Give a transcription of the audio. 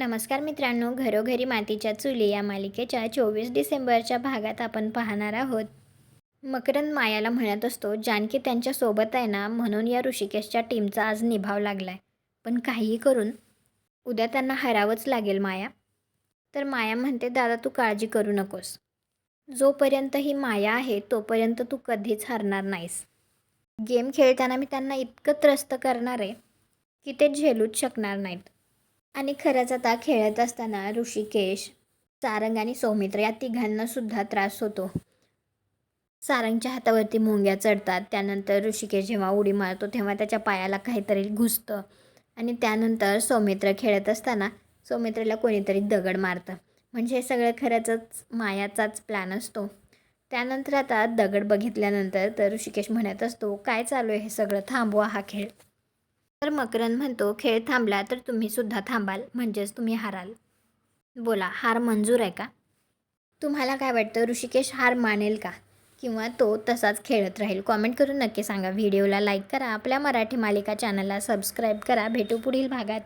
नमस्कार मित्रांनो, घरोघरी मातीच्या चुली या मालिकेच्या 24 डिसेंबरच्या भागात आपण पाहणार आहोत. मकरंद मायाला म्हणत असतो, जानकी त्यांच्या सोबत आहे ना, म्हणून या ऋषिकेशच्या टीमचा आज निभाव लागलाय. पण काहीही करून उद्या त्यांना हरावंच लागेल माया. तर माया म्हणते, दादा तू काळजी करू नकोस. जोपर्यंत ही माया आहे तोपर्यंत तू कधीच हरणार नाहीस. गेम खेळताना मी त्यांना इतकं त्रस्त करणार आहे की ते झेलूच शकणार नाहीत. आणि खरंच आता खेळत असताना ऋषिकेश, सारंग आणि सौमित्र या तिघांना सुद्धा त्रास होतो. सारंगच्या हातावरती मुंग्या चढतात. त्यानंतर ऋषिकेश जेव्हा उडी मारतो तेव्हा त्याच्या पायाला काहीतरी घुसतं आणि त्यानंतर सौमित्र खेळत असताना सौमित्रला कोणीतरी दगड मारतं. म्हणजे हे सगळं खरंच मायाचाच प्लॅन असतो. त्यानंतर आता दगड बघितल्यानंतर तर ऋषिकेश म्हणत असतो, काय चालू आहे हे सगळं, थांबवा हा खेळ. तर मकरंद म्हणतो, खेळ थांबला तर तुम्ही सुद्धा थांबाल, म्हणजेच तुम्ही हाराल. बोला, हार मंजूर आहे का? तुम्हाला काय वाटतं, ऋषिकेश हार मानेल का, किंवा तो तसाच खेळत राहील? कॉमेंट करून नक्की सांगा. व्हिडिओला लाईक करा, आपल्या मराठी मालिका चॅनलला सबस्क्राईब करा. भेटू पुढील भागात.